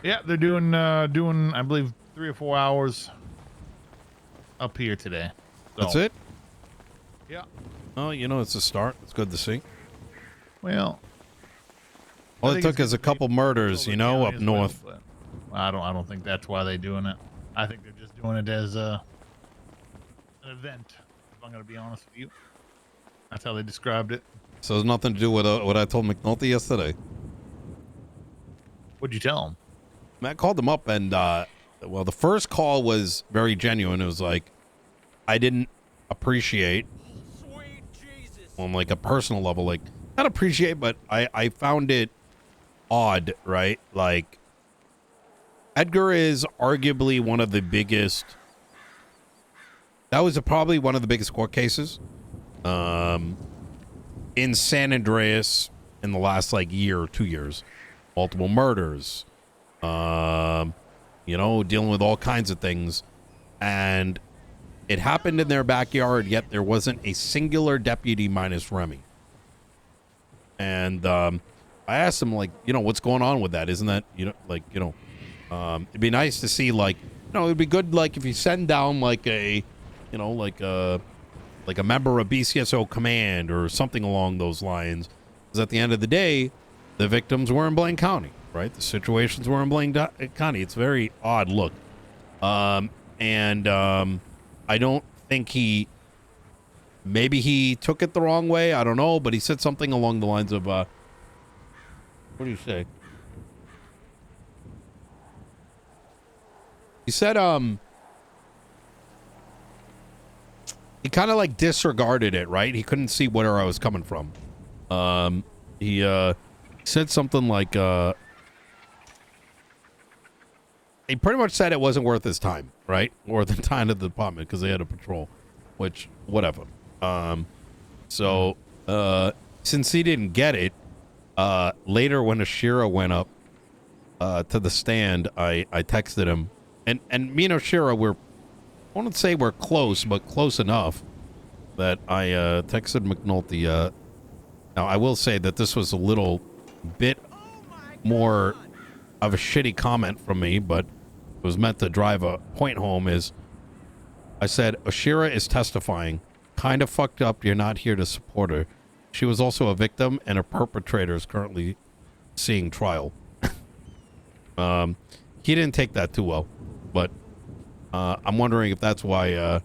Yeah, they're doing I believe 3 or 4 hours up here today. So, That's it? Yeah. Oh, you know, it's a start. It's good to see. Well, all it took is a couple murders, you know, up north. Well, but I don't think that's why they're doing it. I think they're just doing it as an event. If I'm going to be honest with you, that's how they described it. So there's nothing to do with what I told McNulty yesterday. What'd you tell him? Matt called him up, and well, the first call was very genuine. It was like, I didn't appreciate, on like a personal level, like not appreciate, but I found it odd, right? Like, Edgar is arguably one of the biggest. That was probably one of the biggest court cases in San Andreas in the last like year or 2 years. Multiple murders, you know, dealing with all kinds of things. And it happened in their backyard, yet there wasn't a singular deputy minus Remy. And I asked him, like, you know, what's going on with that? Isn't that, you know, like, you know, it'd be nice to see, like, you know, it'd be good, like, if you send down, like, a, you know, like a member of BCSO command or something along those lines. Because at the end of the day, the victims were in Blaine County, right? The situations were in Blaine County. It's a very odd look. I don't think maybe he took it the wrong way. I don't know, but he said something along the lines of, what do you say? He said, he kind of like disregarded it, right? He couldn't see where I was coming from. He said something like, he pretty much said it wasn't worth his time, right? Or the time of the department because they had a patrol, which, whatever. Since he didn't get it, later when Ashira went up to the stand, I texted him. And me and Ashira, I wouldn't say we're close, but close enough that I texted McNulty. Now, I will say that this was a little bit more of a shitty comment from me, but it was meant to drive a point home. I said, Ashira is testifying. Kind of fucked up. You're not here to support her. She was also a victim, and a perpetrator is currently seeing trial. He didn't take that too well, but I'm wondering if that's why.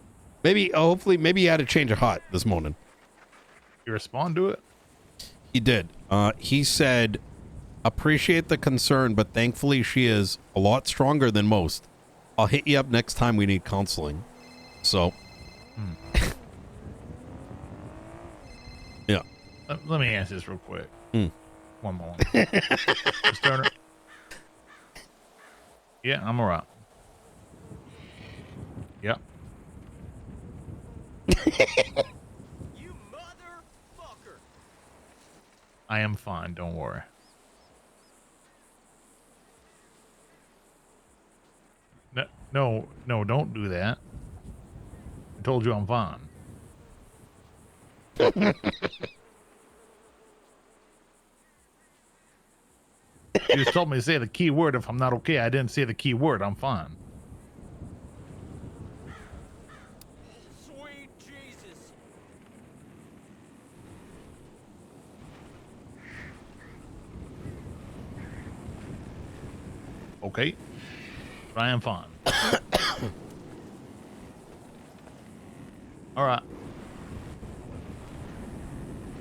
Hopefully, maybe he had a change of heart this morning. You respond to it? He did. He said, appreciate the concern, but thankfully she is a lot stronger than most. I'll hit you up next time we need counseling. So, yeah. Let me answer this real quick. One more. Starter. Yeah, I'm all right. Yep. You motherfucker. I am fine. Don't worry. No, don't do that. I told you I'm fine. You just told me to say the key word. If I'm not okay, I didn't say the key word. I'm fine. Sweet Jesus. Okay. But I am fine. All right.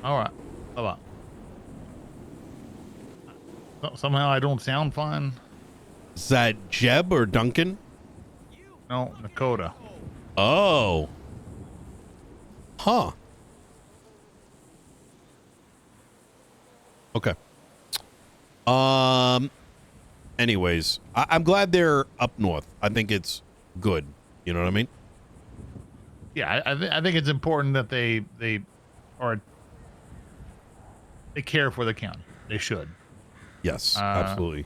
All right. Bye-bye. Somehow I don't sound fine. Is that Jeb or Duncan? No, Nakota. Oh. Huh. Okay. Anyways, I'm glad they're up north. I think it's good. You know what I mean? Yeah, I think it's important that they care for the county. They should. Yes, absolutely.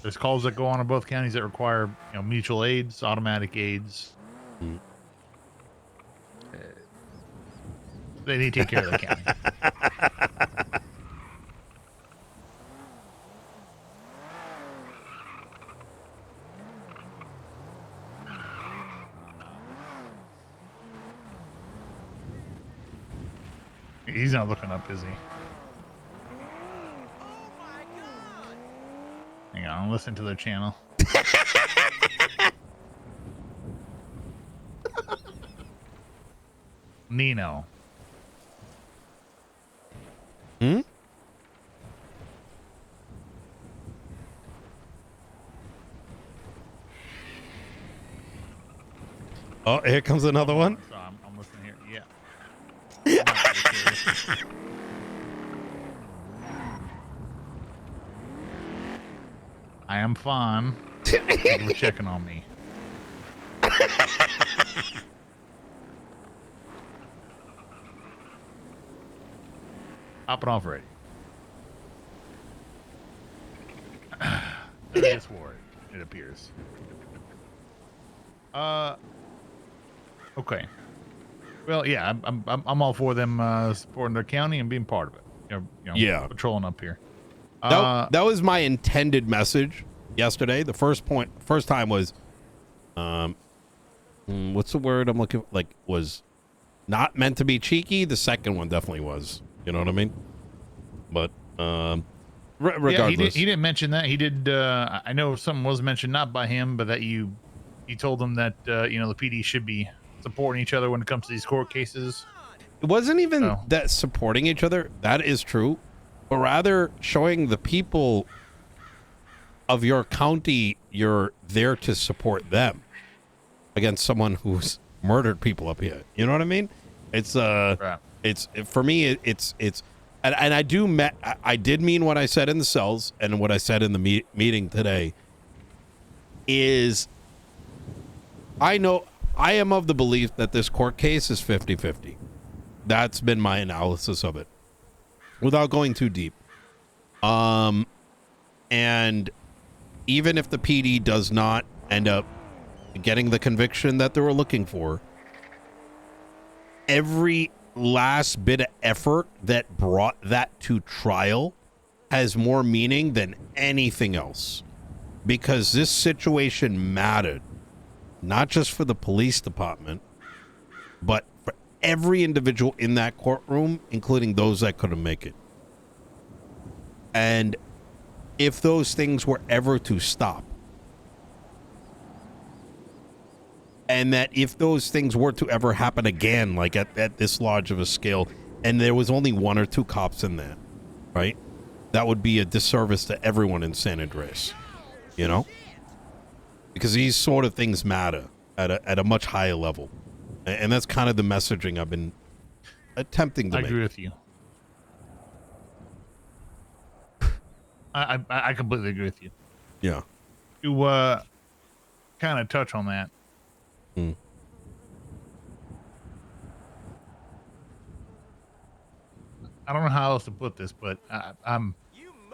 There's calls that go on in both counties that require, mutual aids, automatic aids. They need to take care of the county. He's not looking up, is he? Oh my god! Hang on, listen to their channel. Nino. Hmm? Oh, here comes another one. So I'm listening here. Yeah. I'm not really serious. I am fine. Thank you for checking on me. Hopping off ready. This war, it appears. Okay. Well, yeah, I'm all for them supporting their county and being part of it. Yeah. Patrolling up here. That was my intended message yesterday. The first time was, what's the word I'm looking for? Like, was not meant to be cheeky. The second one definitely was. You know what I mean? But regardless, yeah, he didn't mention that. He did. I know something was mentioned, not by him, but that he told them that the PD should be supporting each other when it comes to these court cases. it wasn't even that supporting each other. That is true, but rather showing the people of your county you're there to support them against someone who's murdered people up here. You know what I mean? It's Right. it's for me. It's and I did mean what I said in the cells and what I said in the meeting today. Is I know I am of the belief that this court case is 50-50. That's been my analysis of it, without going too deep. And even if the PD does not end up getting the conviction that they were looking for, every last bit of effort that brought that to trial has more meaning than anything else, because this situation mattered not just for the police department, but for every individual in that courtroom, including those that couldn't make it. And if those things were ever to stop, and that if those things were to ever happen again, like at this large of a scale, and there was only one or two cops in there, right? That would be a disservice to everyone in San Andreas, you know? Because these sort of things matter at a much higher level. And that's kind of the messaging I've been attempting to I make. agree with you. I completely agree with you. Yeah. To kind of touch on that. Mm. I don't know how else to put this, but I'm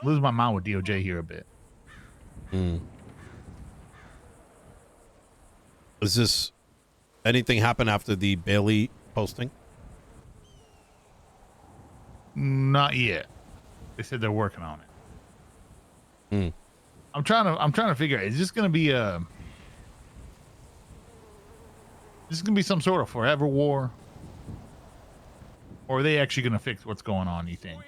losing my mind with DOJ here a bit. Mm. Is this anything happen after the Bailey posting? Not yet. They said they're working on it. Mm. I'm trying to figure out, is this going to be some sort of forever war? Or are they actually going to fix what's going on, you think?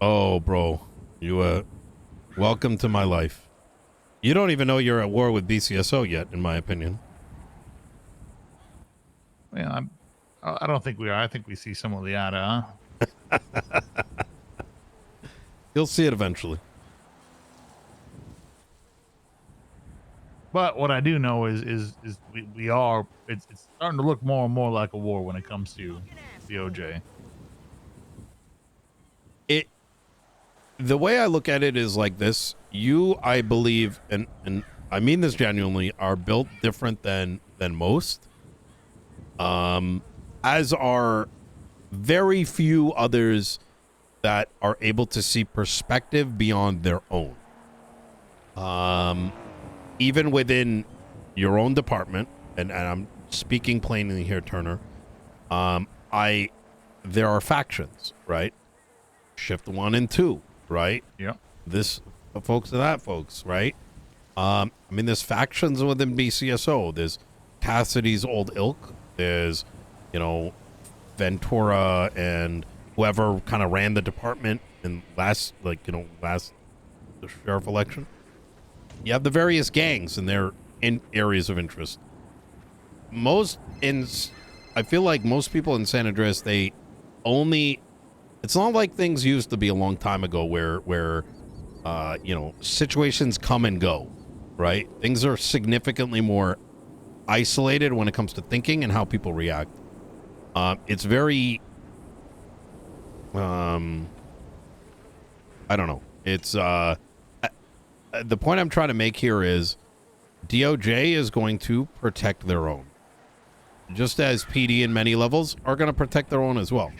Oh, bro. You, welcome to my life. You don't even know you're at war with BCSO yet, in my opinion. Well, I don't think we are. I think we see some of the eye to eye. You'll see it eventually. But what I do know is we are, it's starting to look more and more like a war when it comes to DOJ. The way I look at it is like this. You, I believe, and I mean this genuinely, are built different than most. As are very few others that are able to see perspective beyond their own. Even within your own department, and I'm speaking plainly here, Turner, there are factions, right? Shift 1 and 2, right? Yeah. This folks and that folks, right? I mean, there's factions within BCSO. There's Cassidy's old ilk. There's, Ventura and whoever kind of ran the department in last the sheriff election. You have the various gangs and their in areas of interest. I feel like most people in San Andreas, they only. It's not like things used to be a long time ago where situations come and go, right? Things are significantly more isolated when it comes to thinking and how people react. It's very, I don't know. It's, the point I'm trying to make here is DOJ is going to protect their own. Just as PD in many levels are going to protect their own as well.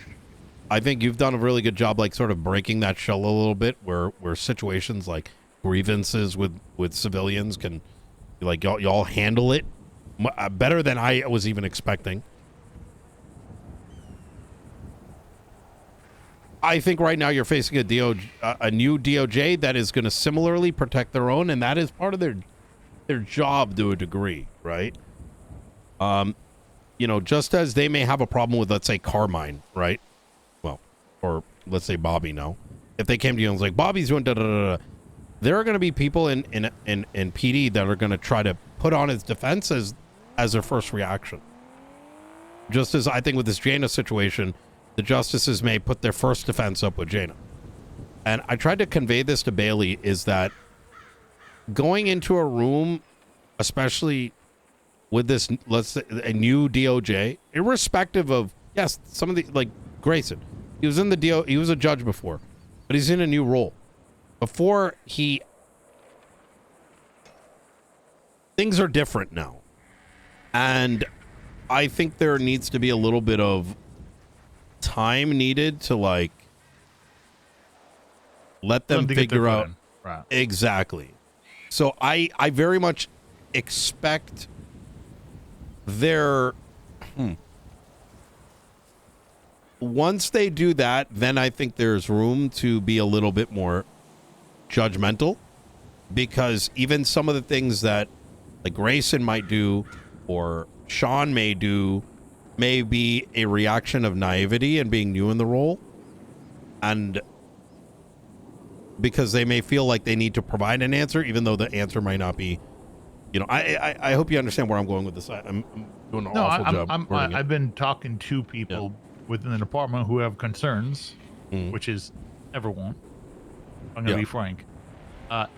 I think you've done a really good job, like sort of breaking that shell a little bit where situations like grievances with civilians can, like, y'all handle it better than I was even expecting. I think right now you're facing a new DOJ that is going to similarly protect their own, and that is part of their job to a degree, right? Just as they may have a problem with, let's say, Carmine, right? Well, or let's say Bobby now. If they came to you and was like, Bobby's doing da-da-da-da, there are going to be people in PD that are going to try to put on his defense as their first reaction. Just as I think with this Jaina situation, the justices may put their first defense up with Jaina. And I tried to convey this to Bailey, is that going into a room, especially with this, let's say, a new DOJ, irrespective of, yes, some of the, like Grayson, he was a judge before, but he's in a new role. Before things are different now. And I think there needs to be a little bit of time needed to, like, let them figure out. Right. Exactly. So I very much expect their once they do that, then I think there's room to be a little bit more judgmental, because even some of the things that like Grayson might do or Sean may do may be a reaction of naivety and being new in the role, and because they may feel like they need to provide an answer even though the answer might not be, I hope you understand where I'm going with this. I'm doing an awful job. I've been talking to people within the department who have concerns, which is everyone. I'm going to be frank.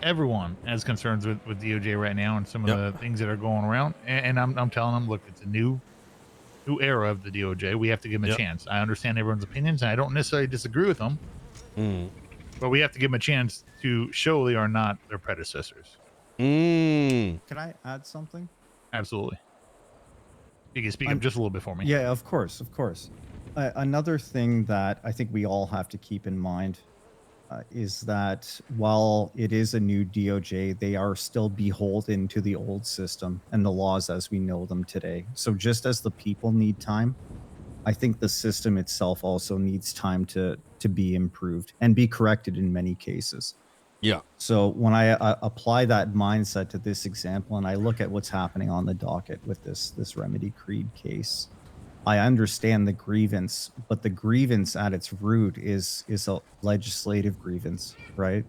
Everyone has concerns with DOJ right now and some of the things that are going around. And I'm telling them, look, it's a new era of the DOJ. We have to give them a chance. I understand everyone's opinions, and I don't necessarily disagree with them. But we have to give them a chance to show they are not their predecessors. Can I add something? Absolutely. You can speak up just a little bit for me. Yeah, of course. Another thing that I think we all have to keep in mind is that while it is a new DOJ, they are still beholden to the old system and the laws as we know them today. So just as the people need time, I think the system itself also needs time to be improved and be corrected in many cases. Yeah. So when I apply that mindset to this example and I look at what's happening on the docket with this Remedy Creed case, I understand the grievance, but the grievance at its root is a legislative grievance, right?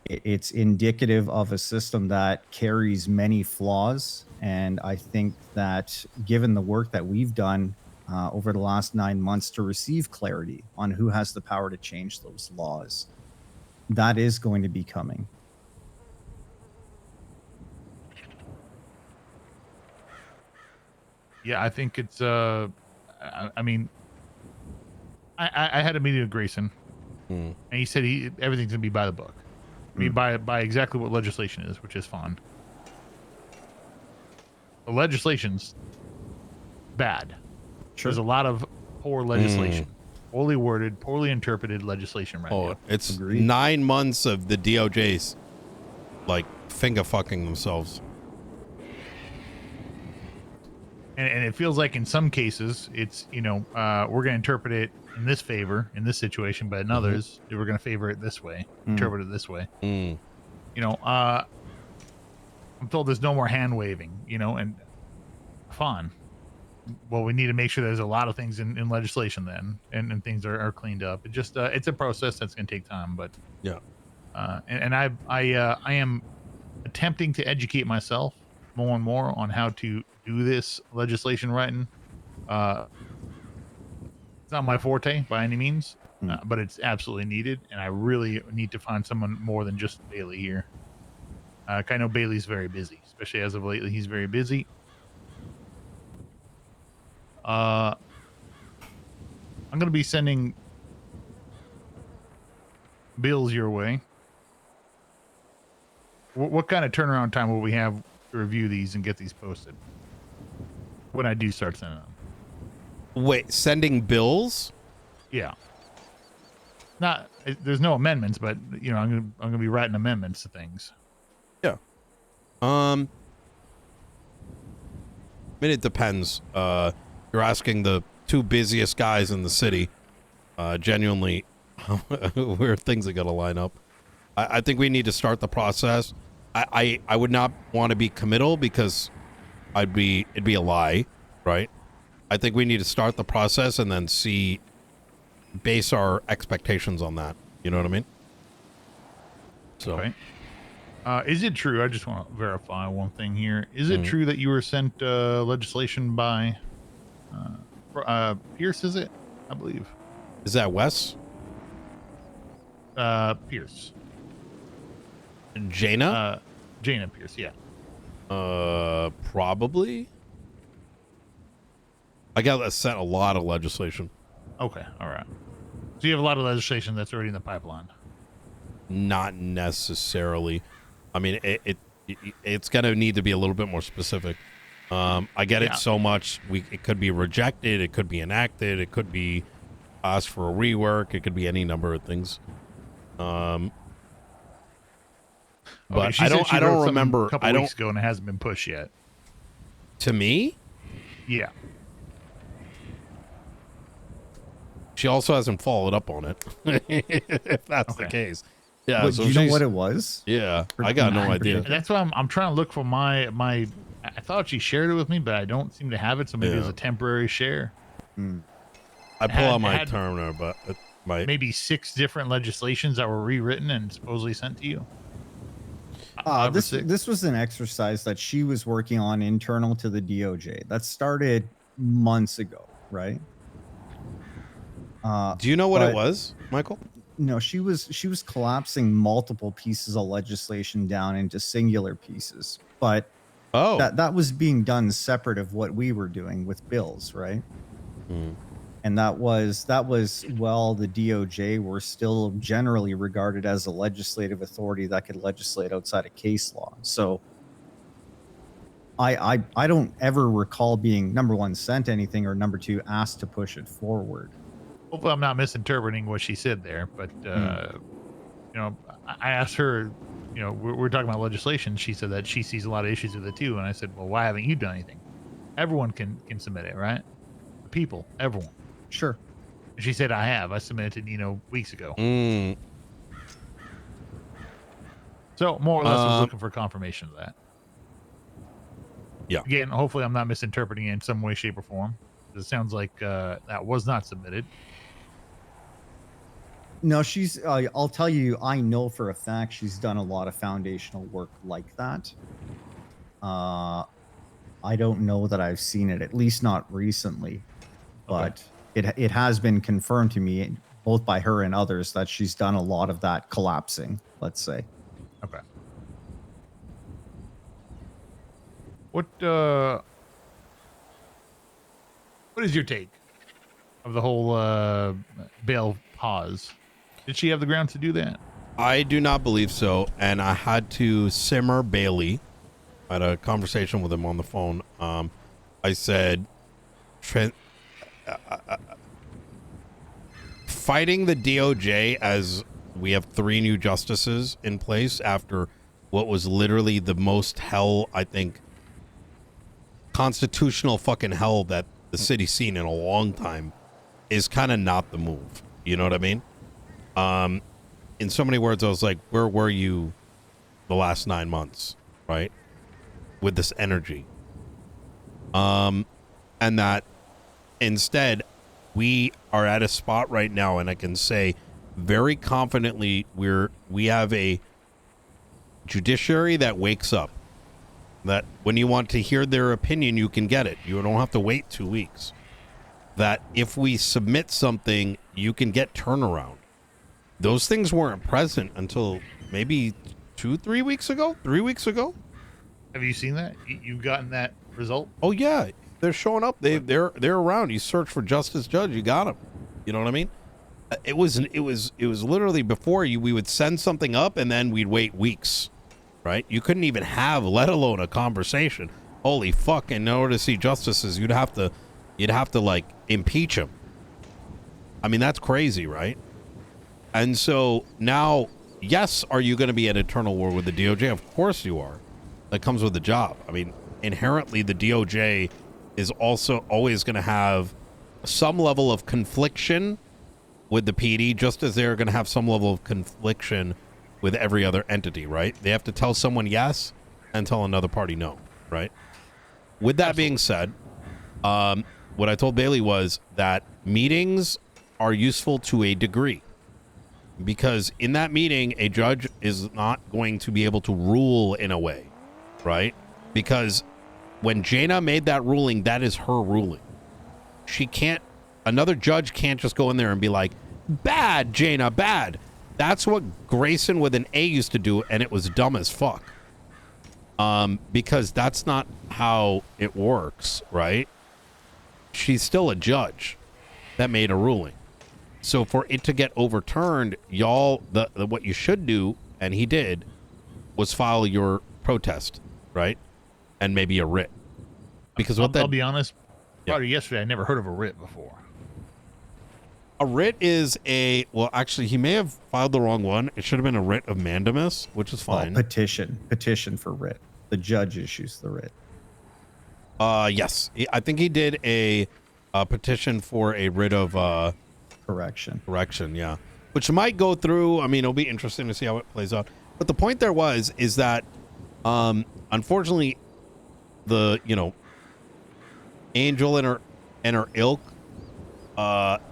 It's indicative of a system that carries many flaws. And I think that given the work that we've done over the last 9 months to receive clarity on who has the power to change those laws, that is going to be coming. Yeah, I think it's I mean, I had a meeting with Grayson, and he said everything's gonna be by the book. I mean, by exactly what legislation is, which is fine. The legislation's bad. Sure. There's a lot of poor legislation, poorly worded, poorly interpreted legislation right now. It's 9 months of the DOJ's like finger fucking themselves. And it feels like in some cases it's, we're going to interpret it in this favor in this situation, but in others we're going to favor it this way, interpret it this way. I'm told there's no more hand waving, and fun. well, we need to make sure there's a lot of things in legislation then, and things are cleaned up. It just it's a process that's going to take time, but Yeah. and I am attempting to educate myself more and more on how to do this legislation writing. It's not my forte by any means, Hmm. but it's absolutely needed, and I really need to find someone more than just Bailey here. 'Cause I know Bailey's very busy, especially as of lately. He's very busy. I'm going to be sending bills your way. What kind of turnaround time will we have to review these and get these posted when I do start sending them? Wait, sending bills? Yeah. There's no amendments, but you know, I'm gonna be writing amendments to things. Yeah. I mean, it depends. You're asking the two busiest guys in the city, genuinely, where things are going to line up. I think we need to start the process. I would not want to be committal because it'd be a lie, right? I think we need to start the process and then base our expectations on that. You know what I mean? So. Okay. Is it true? I just want to verify one thing here. Is it true that you were sent legislation by Pierce? Is it? I believe. Is that Wes? Pierce. Jaina? Jaina Pierce. Yeah. Probably. I got sent a lot of legislation. Okay. All right. So you have a lot of legislation that's already in the pipeline. Not necessarily. I mean, it's going to need to be a little bit more specific. I get it so much. It could be rejected. It could be enacted. It could be asked for a rework. It could be any number of things. But I don't remember. A couple weeks ago, and it hasn't been pushed yet. To me? Yeah. She also hasn't followed up on it. If that's the case. Yeah. But So do you know what it was? Yeah. I got no idea. That's why I'm trying to look for my. I thought she shared it with me, but I don't seem to have it. So maybe it was a temporary share. I pull out my terminal, but maybe 6 different legislations that were rewritten and supposedly sent to you. This was an exercise that she was working on internal to the DOJ. That started months ago, right? Do you know what it was, Michael? No, she was collapsing multiple pieces of legislation down into singular pieces, but that was being done separate of what we were doing with bills, right? And that was well, the DOJ were still generally regarded as a legislative authority that could legislate outside of case law. So I don't ever recall being, number one, sent anything, or number two, asked to push it forward. Hopefully I'm not misinterpreting what she said there, but you know, I asked her, you know, we're talking about legislation. She said that she sees a lot of issues with it too, and I said, well, why haven't you done anything? Everyone can submit it, right? The people, everyone. Sure. And she said, I submitted to Nino weeks ago. So more or less, I was looking for confirmation of that. Yeah. Again, hopefully I'm not misinterpreting it in some way, shape, or form. It sounds like that was not submitted. No, she's. I'll tell you, I know for a fact she's done a lot of foundational work like that. I don't know that I've seen it, at least not recently, but it has been confirmed to me, both by her and others, that she's done a lot of that collapsing, let's say. Okay. What is your take of the whole bail pause? Did she have the grounds to do that? I do not believe so, and I had to simmer Bailey. I had a conversation with him on the phone. I said, fighting the DOJ as we have 3 new justices in place after what was literally the most hell, I think, constitutional fucking hell that the city's seen in a long time, is kind of not the move. You know what I mean? In so many words, I was like, where were you the last 9 months, right? With this energy. And and that instead we are at a spot right now, and I can say very confidently we have a judiciary that wakes up, that when you want to hear their opinion, you can get it. You don't have to wait 2 weeks. That if we submit something, you can get turnaround. Those things weren't present until maybe 3 weeks ago. Have you seen that? You've gotten that result? Oh yeah, they're showing up. They're around. You search for Justice Judge, you got them. You know what I mean? It was literally before we would send something up and then we'd wait weeks, right? You couldn't even have, let alone a conversation. Holy fuck! In order to see justices, you'd have to like impeach him. I mean, that's crazy, right? And so now, yes, are you going to be at eternal war with the DOJ? Of course you are. That comes with the job. I mean, inherently, the DOJ is also always going to have some level of confliction with the PD, just as they're going to have some level of confliction with every other entity, right? They have to tell someone yes and tell another party no, right? With that being said, what I told Bailey was that meetings are useful to a degree, because in that meeting, a judge is not going to be able to rule in a way, right? Because when Jaina made that ruling, that is her ruling. She can't, another judge can't just go in there and be like, bad, Jaina, bad. That's what Grayson with an A used to do, and it was dumb as fuck. Because that's not how it works, right? She's still a judge that made a ruling. So for it to get overturned, y'all, what you should do, and he did, was file your protest, right? And maybe a writ. Because I'll be honest, probably yesterday I never heard of a writ before. A writ is well, actually, he may have filed the wrong one. It should have been a writ of mandamus, which is fine. Petition for writ. The judge issues the writ. Yes, I think he did a petition for a writ of correction. Correction, yeah, which might go through. I mean, it'll be interesting to see how it plays out. But the point there is that, unfortunately, the Angel and her ilk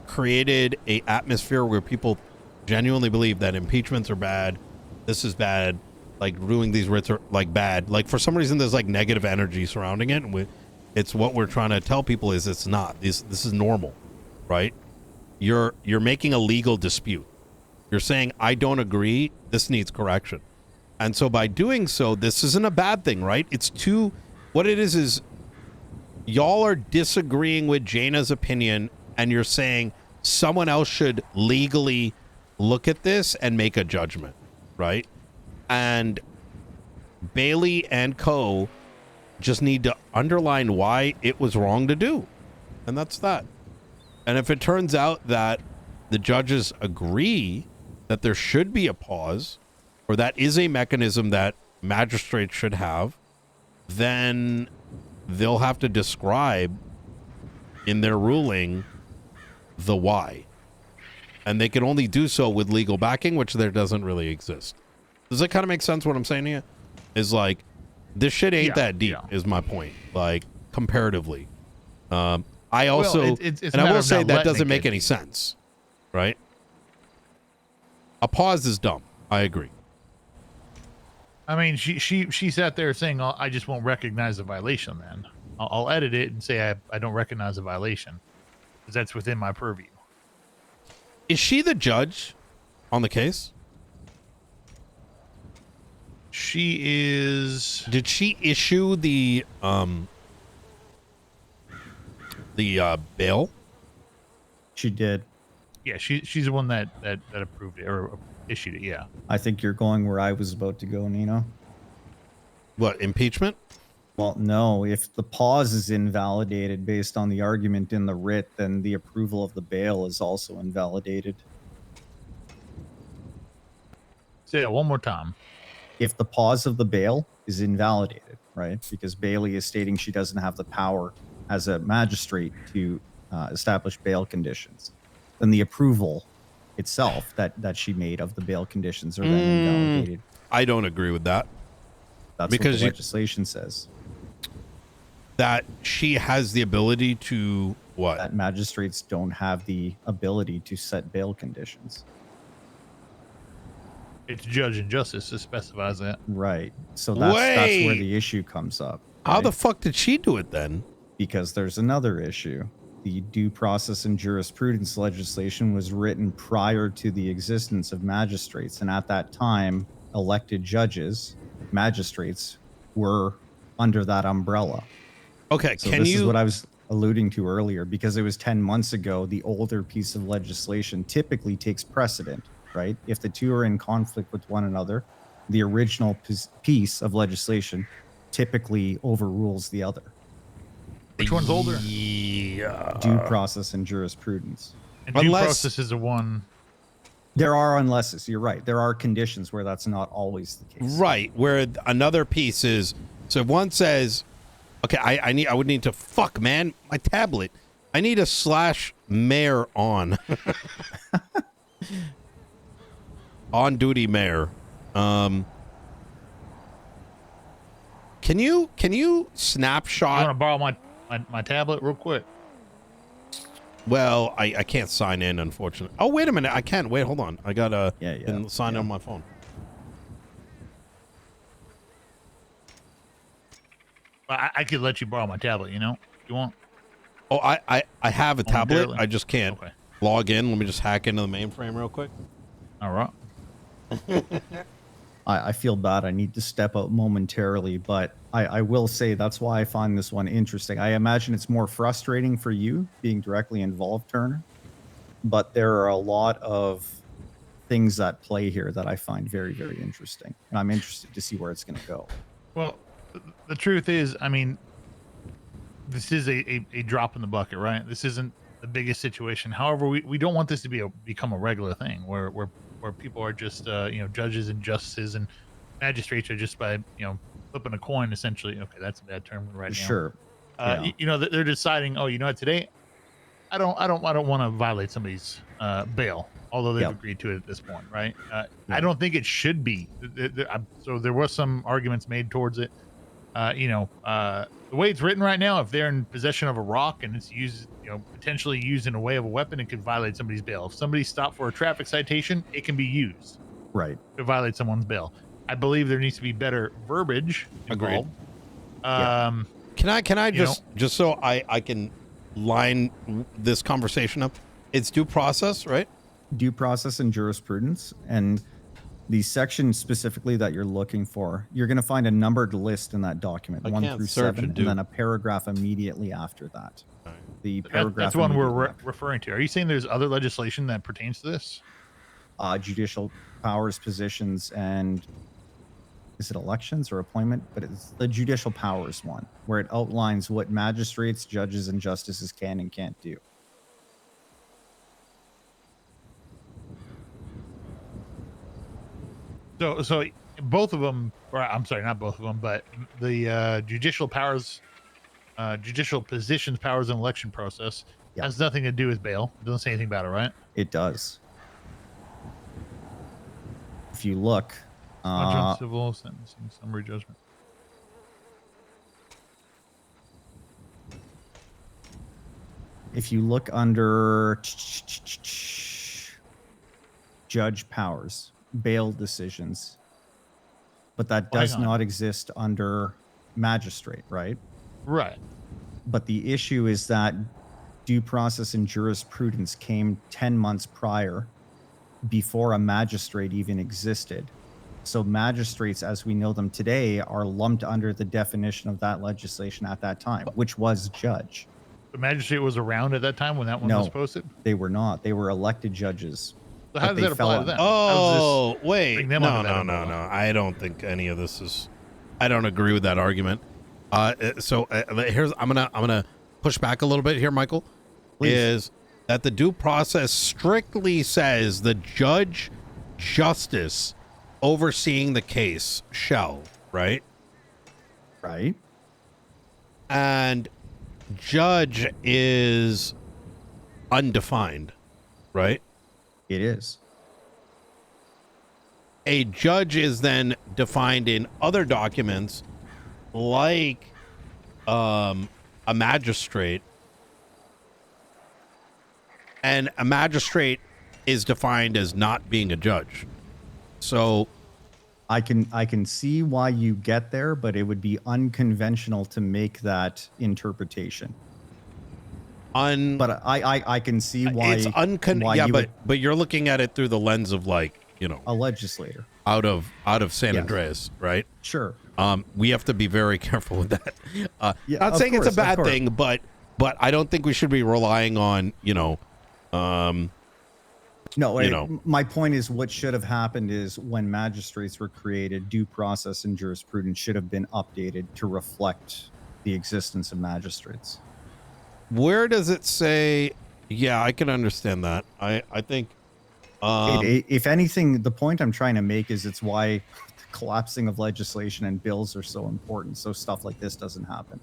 created a atmosphere where people genuinely believe that impeachments are bad. This is bad. Like doing these writs are like bad. Like for some reason, there's like negative energy surrounding it. And it's what we're trying to tell people is it's not. This is normal, right? You're making a legal dispute. You're saying I don't agree. This needs correction. And so by doing so, this isn't a bad thing, right? What it is y'all are disagreeing with Jaina's opinion, and you're saying someone else should legally look at this and make a judgment, right? And Bailey and co just need to underline why it was wrong to do. And that's that. And if it turns out that the judges agree that there should be a pause, or that is a mechanism that magistrates should have, then they'll have to describe in their ruling the why. And they can only do so with legal backing, which there doesn't really exist. Does that kind of make sense what I'm saying to you? Is like, this shit ain't that deep, is my point. Like, comparatively. I also, it's and I will say that doesn't make any sense, right? A pause is dumb. I agree. I mean, she sat there saying, oh, I just won't recognize the violation then. I'll edit it and say I don't recognize the violation, because that's within my purview. Is she the judge on the case? She is. Did she issue the bail? She did. Yeah, she's the one that approved it or issued it. Yeah. I think you're going where I was about to go, Nino. What, impeachment? Well, no. If the pause is invalidated based on the argument in the writ, then the approval of the bail is also invalidated. Say that one more time. If the pause of the bail is invalidated, right? Because Bailey is stating she doesn't have the power as a magistrate to establish bail conditions, then the approval itself that she made of the bail conditions are then invalidated. I don't agree with that. That's because what the legislation says. that she has the ability to what? That magistrates don't have the ability to set bail conditions. It's judge and justice that specifies that. Right. So that's where Wait. the issue comes up. How right? the fuck did she do it then? Because there's another issue. The due process and jurisprudence legislation was written prior to the existence of magistrates. And at that time, elected judges, magistrates, were under that umbrella. Okay, So can this is you? what I was alluding to earlier, because it was 10 months ago, the older piece of legislation typically takes precedent, right? If the two are in conflict with one another, the original piece of legislation typically overrules the other. Which one's older? Yeah. Due process and jurisprudence. And due process is the one. There are unlesses. You're right. There are conditions where that's not always the case. Right, where another piece is, so if one says, okay, I would need to, fuck, man, my tablet. I need a /mayor on. On duty mayor. Can you snapshot? You want to borrow my tablet real quick? Well, I can't sign in, unfortunately. Oh, wait a minute. I can. Wait, hold on. I got to sign in on my phone. I could let you borrow my tablet, you know? If you want? Oh, I have a tablet. Momentarily? I just can't log in. Let me just hack into the mainframe real quick. All right. I feel bad. I need to step out momentarily, but I will say that's why I find this one interesting. I imagine it's more frustrating for you being directly involved, Turner, but there are a lot of things at play here that I find very, very interesting. And I'm interested to see where it's going to go. Well, the truth is, I mean, this is a drop in the bucket, right? This isn't the biggest situation. However, we don't want this to become a regular thing where people are just judges and justices and magistrates are just by flipping a coin essentially. Okay, that's a bad term right now. Sure. They're deciding, oh, you know what, today I don't want to violate somebody's bail, although they've agreed to it at this point, right? I don't think it should be. So there was some arguments made towards it. The way it's written right now, if they're in possession of a rock and it's used, potentially used in a way of a weapon, it could violate somebody's bail. If somebody's stopped for a traffic citation, it can be used to violate someone's bail. I believe there needs to be better verbiage involved. Can I just so I can line this conversation up? It's due process, right? Due process and jurisprudence, and the section specifically that you're looking for, you're going to find a numbered list in that document, 1 through 7, and then a paragraph immediately after that. The paragraph that's one we're referring to. Are you saying there's other legislation that pertains to this? Judicial powers, positions, and is it elections or appointment? But it's the judicial powers one, where it outlines what magistrates, judges, and justices can and can't do. So both of them, or I'm sorry, not both of them, but the judicial powers, judicial positions, powers, and election process has nothing to do with bail. It doesn't say anything about it, right? It does. If you look, civil sentencing, summary judgment. If you look under judge powers, bail decisions, but that does not exist under magistrate, right? Right. But the issue is that due process and jurisprudence came 10 months prior, before a magistrate even existed. So magistrates, as we know them today, are lumped under the definition of that legislation at that time, which was judge. The magistrate was around at that time when that one was posted? They were not. They were elected judges. So how does that apply to them? Oh, wait. No. I don't think any of this is. I don't agree with that argument. Here's I'm gonna push back a little bit here, Michael. Please. Is that the due process strictly says the judge justice overseeing the case shall, right? Right. And judge is undefined, right? It is. A judge is then defined in other documents like a magistrate, and a magistrate is defined as not being a judge. So I can see why you get there, but it would be unconventional to make that interpretation. But I can see why it's why yeah, you would, but you're looking at it through the lens of, like, you know, a legislator. out of San Yes. Andreas, right? Sure. We have to be very careful with that. Yeah, not of saying it's course, a of bad course. thing, but I don't think we should be relying on, you know, No, you know. my point is what should have happened is when magistrates were created, due process and jurisprudence should have been updated to reflect the existence of magistrates. Where does it say? Yeah, I can understand that. I think If anything, the point I'm trying to make is it's why the collapsing of legislation and bills are so important, so stuff like this doesn't happen.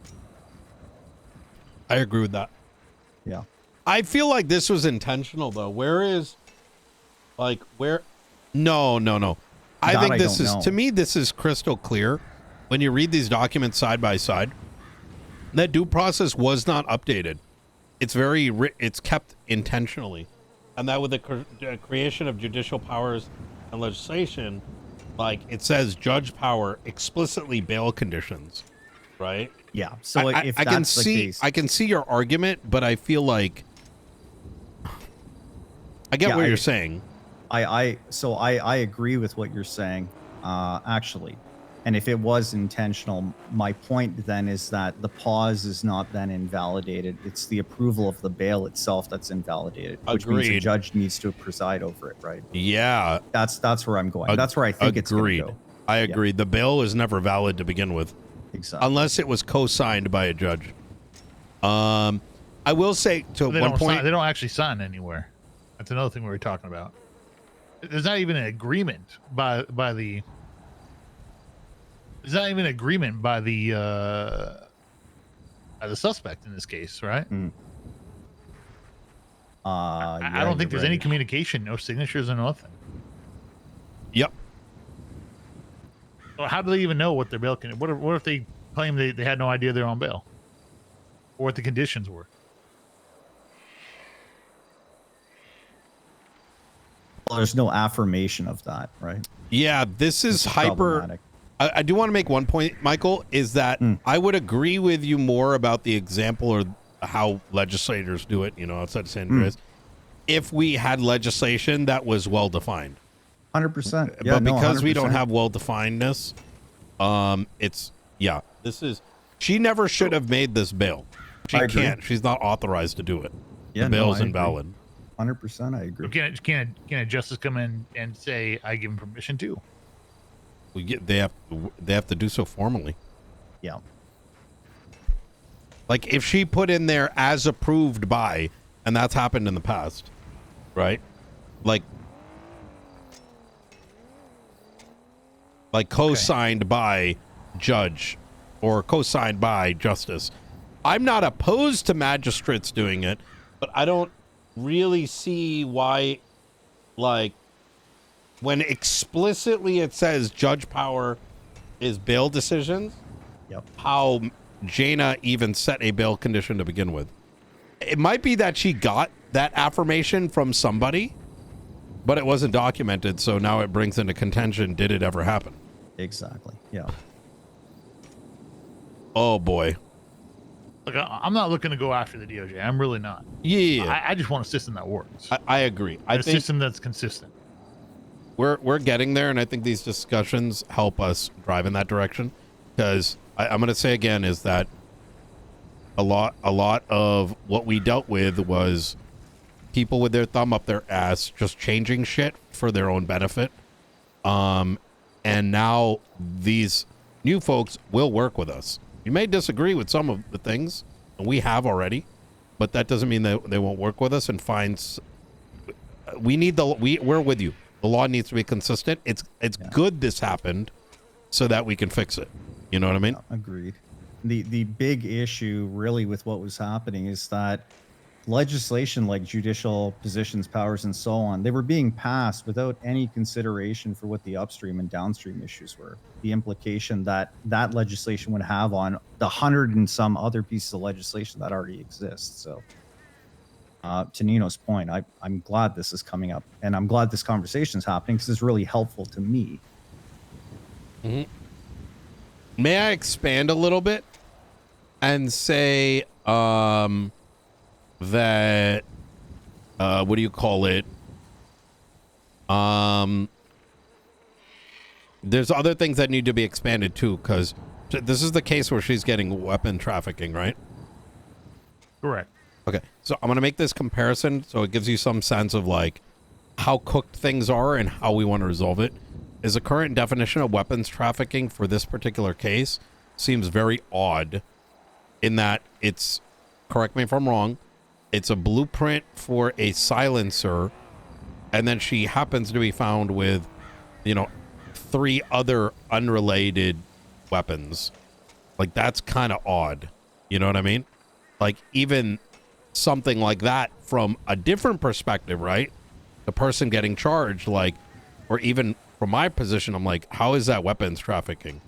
I agree with that. Yeah. I feel like this was intentional, though. Where is, like, where? No. I That think I this don't is, know. to me, this is crystal clear. When you read these documents side by side, that due process was not updated. It's it's kept intentionally. And that with the creation of judicial powers and legislation, like, it says judge power, explicitly bail conditions, right? Yeah. So if I that's can the see case, I can see your argument, but I feel like I get Yeah, what you're saying. I agree with what you're saying, actually. And if it was intentional, my point then is that the pause is not then invalidated. It's the approval of the bail itself that's invalidated, which means a Agreed. judge needs to preside over it, right? Yeah. That's where I'm going. That's where I think it's going to go. I agree. The bail was never valid to begin with, Exactly. unless it was co-signed by a judge. I will say to They one don't point. sign, they don't actually sign anywhere. That's another thing we were talking about. There's not even an agreement by the. There's not even an agreement by the suspect in this case, right? I don't think there's any communication, no signatures, or nothing. Yep. So how do they even know what their bail can? What if they claim they had no idea they're on bail, or what the conditions were? Well, there's no affirmation of that, right? Yeah, this is hyper. Problematic. I do want to make one point, Michael, is that I would agree with you more about the example or how legislators do it, you know, outside of San Andreas, if we had legislation that was well defined. 100%. Yeah, But because we don't 100%. have well definedness, this is, she never should have made this bail. She I agree. can't. She's not authorized to do it. Yeah, The no, bail's I agree. invalid. 100%, I agree. Can a justice come in and say, I give him permission to? They have to do so formally. Yeah. Like, if she put in there as approved by, and that's happened in the past, right? Like co-signed by judge or co-signed by justice. I'm not opposed to magistrates doing it, but I don't really see why, like, when explicitly it says judge power is bail decisions, Yep. how Jaina even set a bail condition to begin with. It might be that she got that affirmation from somebody, but it wasn't documented, so now it brings into contention, did it ever happen? Exactly. Yeah. Oh, boy. Look, I'm not looking to go after the DOJ. I'm really not. Yeah, I just want a system that works. I agree. I A think system that's consistent. we're getting there, and I think these discussions help us drive in that direction. Because I'm going to say again is that a lot of what we dealt with was people with their thumb up their ass just changing shit for their own benefit. And now these new folks will work with us. You may disagree with some of the things, and we have already, but that doesn't mean that they won't work with us and find. We're with you. The law needs to be consistent. It's good this happened, so that we can fix it. You know what I mean? Agreed. The big issue really with what was happening is that legislation like judicial positions, powers, and so on, they were being passed without any consideration for what the upstream and downstream issues were. The implication that that legislation would have on the 100 and some other pieces of legislation that already exists. So, to Nino's point, I'm glad this is coming up, and I'm glad this conversation is happening because it's really helpful to me. Mm-hmm. May I expand a little bit and say that what do you call it? There's other things that need to be expanded too, because this is the case where she's getting weapon trafficking, right? Correct. Okay, so I'm gonna make this comparison so it gives you some sense of like how cooked things are and how we want to resolve it. Is the current definition of weapons trafficking for this particular case seems very odd in that it's, correct me if I'm wrong, it's a blueprint for a silencer, and then she happens to be found with, you know, 3 other unrelated weapons. Like, that's kind of odd. You know what I mean? Like, even something like that from a different perspective, right? The person getting charged, like, or even from my position, I'm like, how is that weapons trafficking?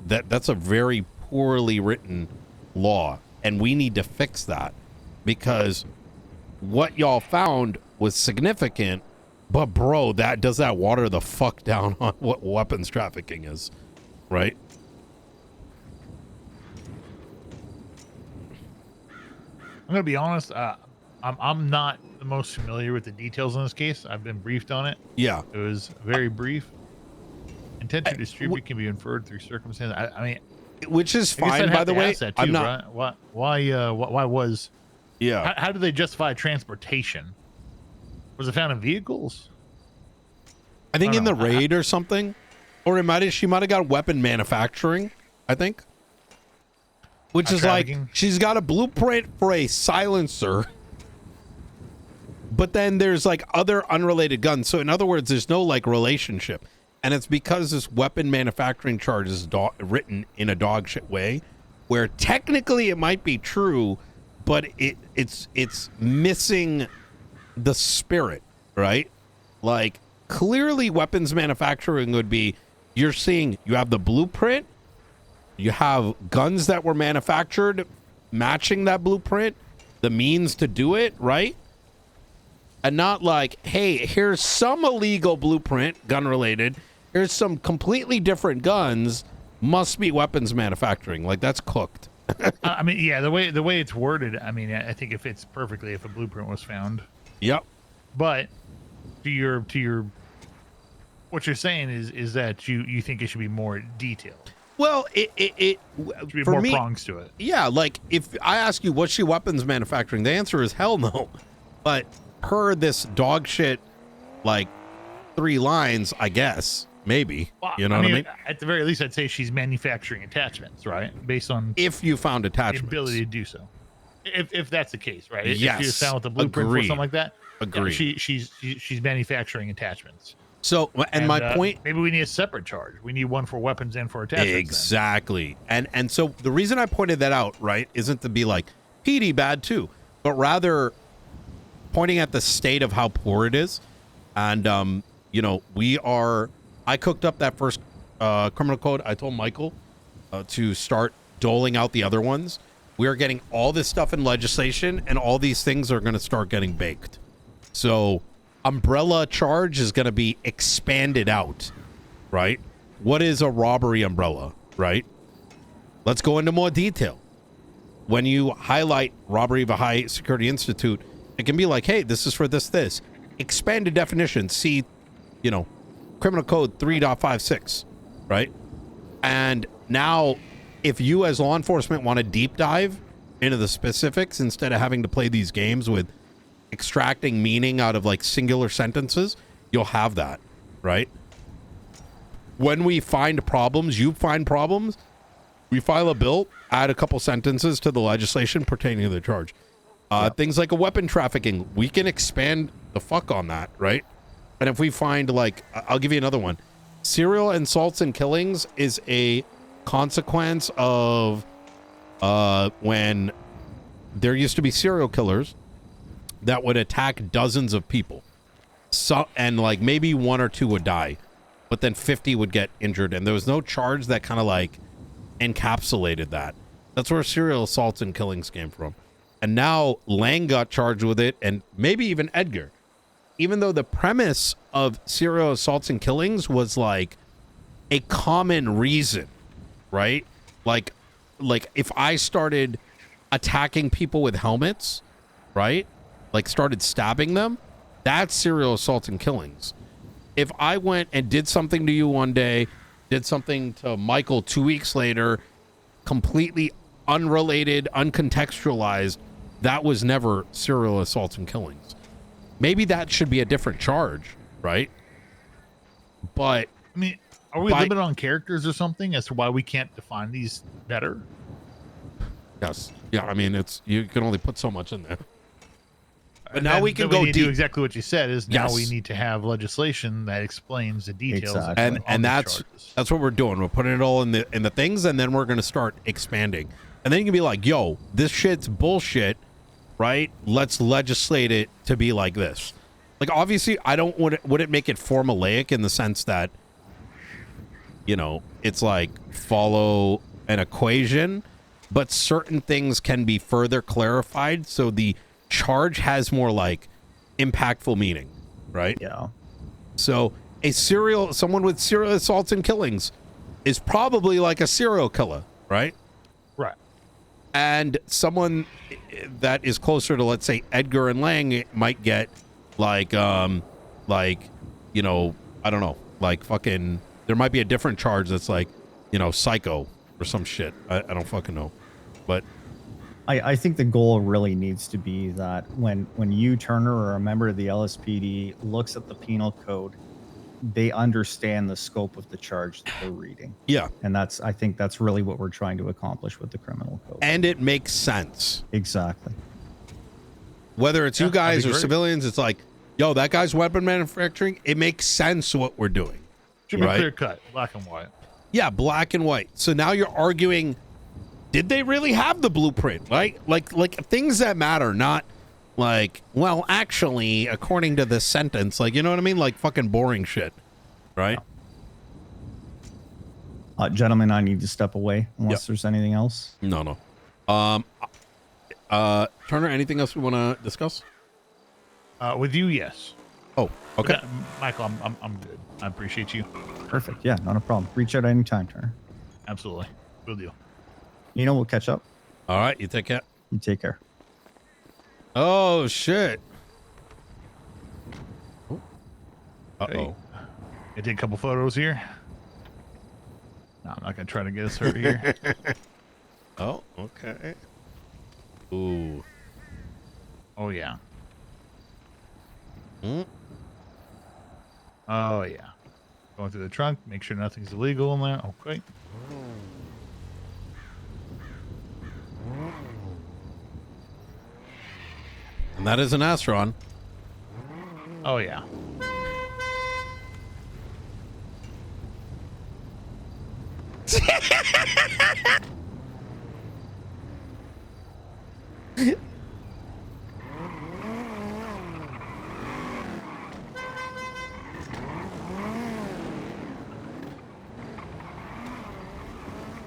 That's a very poorly written law, and we need to fix that, because what y'all found was significant, but bro, does that water the fuck down on what weapons trafficking is, right? I'm gonna be honest. I'm not the most familiar with the details in this case. I've been briefed on it. Yeah, It was very brief. Intent to distribute can be inferred through circumstances. I mean, which is I guess I'd fine, have by the to way. ask that too, I'm not. right? Why was? Yeah. How do they justify transportation? Was it found in vehicles? I think I in don't the know. raid or something, or she might have got weapon manufacturing. I think, which is like trafficking? she's got a blueprint for a silencer, but then there's like other unrelated guns. So in other words, there's no like relationship, and it's because this weapon manufacturing charge is written in a dog shit way, where technically it might be true, but it's missing the spirit, right? Like, clearly weapons manufacturing would be, you have the blueprint, you have guns that were manufactured matching that blueprint, the means to do it, right? And not like, hey, here's some illegal blueprint, gun related, here's some completely different guns, must be weapons manufacturing. Like, that's cooked. I mean, yeah, the way it's worded, I mean, I think it fits perfectly if a blueprint was found. Yep. But to your what you're saying is that you think it should be more detailed. Well, it Should be for more me, prongs to it. yeah, like if I ask you, was she weapons manufacturing? The answer is hell no. But per this dog shit, like 3 lines, I guess, maybe. Well, You know what I mean? At the very least, I'd say she's manufacturing attachments, right? Based on If you found the attachments. ability to do so. If that's the case, right? If Yes, you're found with a blueprint agreed. or something like that, Agreed. she's manufacturing attachments. So, and my point, maybe we need a separate charge. We need one for weapons and for attachments. then. exactly. And so the reason I pointed that out, right, isn't to be like, PD bad too, but rather pointing at the state of how poor it is. And, you know, I cooked up that first criminal code. I told Michael to start doling out the other ones. We are getting all this stuff in legislation, and all these things are going to start getting baked. So umbrella charge is going to be expanded out, right? What is a robbery umbrella, right? Let's go into more detail. When you highlight robbery of a high security institute, it can be like, hey, this is for this. Expanded definition, see, you know, criminal code 3.56, right? And now, if you as law enforcement want to deep dive into the specifics instead of having to play these games with extracting meaning out of like singular sentences, you'll have that, right? When we find problems, you find problems, we file a bill, add a couple sentences to the legislation pertaining to the charge. Things like a weapon trafficking, we can expand the fuck on that, right? And if we find, like, I'll give you another one. Serial assaults and killings is a consequence of when there used to be serial killers that would attack dozens of people. So, and like maybe 1 or 2 would die, but then 50 would get injured, and there was no charge that kind of like encapsulated that. That's where serial assaults and killings came from. And now Lang got charged with it, and maybe even Edgar. Even though the premise of serial assaults and killings was like a common reason, right? Like if I started attacking people with helmets, right? Like started stabbing them, that's serial assaults and killings. If I went and did something to you one day, did something to Michael 2 weeks later, completely unrelated, uncontextualized, that was never serial assaults and killings. Maybe that should be a different charge, right? But I mean, are we limited on characters or something as to why we can't define these better? yes, yeah. I mean, it's you can only put so much in there. But And now then- we can then go need to do deep. exactly what you said. Is now Yes. we need to have legislation that explains the details. Exactly. on And these that's charges. that's what we're doing. We're putting it all in the things, and then we're gonna start expanding. And then you can be like, "Yo, this shit's bullshit." Right? Let's legislate it to be like this. Like, obviously, I don't would it make it formulaic in the sense that, you know, it's like follow an equation, but certain things can be further clarified so the charge has more like impactful meaning, right? Yeah. So someone with serial assaults and killings is probably like a serial killer, right? right. And someone that is closer to, let's say, Edgar and Lang might get like you know, I don't know, like fucking, there might be a different charge that's like, you know, psycho or some shit. I don't fucking know. But I think the goal really needs to be that when you, Turner, or a member of the LSPD looks at the penal code, they understand the scope of the charge that they're reading. yeah, And I think that's really what we're trying to accomplish with the criminal code. and it makes sense. Exactly. Whether it's you Yeah, that'd guys be or great. civilians, it's like, yo, that guy's weapon manufacturing. It makes sense what we're doing. Should be Right. clear cut, black and white. Yeah, black and white. So now you're arguing, did they really have the blueprint, right? Like things that matter, not like, well, actually, according to this sentence, like, you know what I mean? Like fucking boring shit, right? Gentlemen, I need to step away unless there's anything else. No. Turner, anything else we want to discuss? With you, yes. Oh, okay. Yeah, Michael, I'm good. I appreciate you. Perfect. Yeah, not a problem. Reach out anytime, Turner. Absolutely. Will do. Nino, we'll catch up. All right, you take care. You take care. Oh, shit. Uh-oh. Hey. I did a couple photos here. No, I'm not gonna try to get us hurt here. Oh, okay. Ooh. Oh yeah. Hmm? Oh yeah. Going through the trunk, make sure nothing's illegal in there. Okay. And that is an Astron. Oh yeah.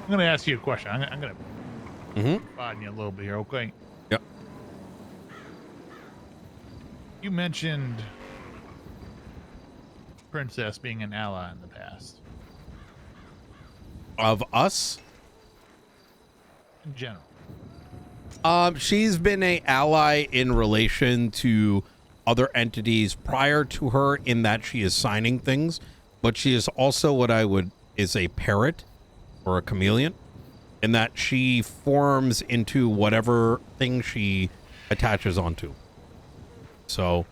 I'm gonna ask you a question. I'm gonna Mm-hmm. bother you a little bit here, okay? Yep. You mentioned Princess being an ally in the past, Of us? in general. She's been a ally in relation to other entities prior to her in that she is signing things, but she is also is a parrot or a chameleon in that she forms into whatever thing she attaches onto. So,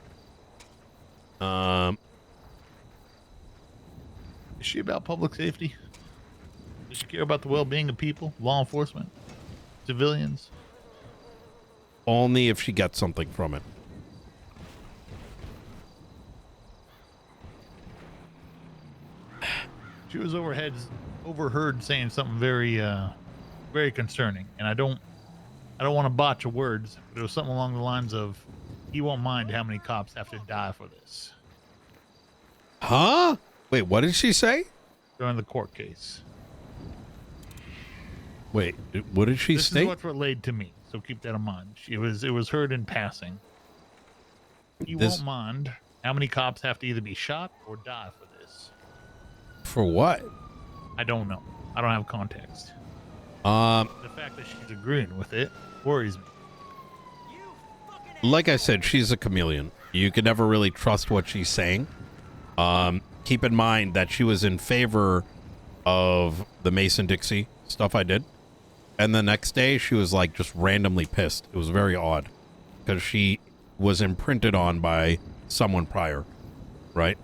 Is she about public safety? Does she care about the well-being of people, law enforcement, civilians? only if she gets something from it. She was overheard saying something very, very concerning, and I don't want to botch her words, but it was something along the lines of, he won't mind how many cops have to die for this Huh? Wait, what did she say? during the court case. Wait, what did she This state? is what's relayed to me, so keep that in mind. It was heard in passing. He won't mind how many cops have to either be shot or die for this. For what? I don't know. I don't have context. Um, The fact that she's agreeing with it worries me. like I said, she's a chameleon. You can never really trust what she's saying. Keep in mind that she was in favor of the Mason-Dixie stuff I did. And the next day, she was like just randomly pissed. It was very odd because she was imprinted on by someone prior, right?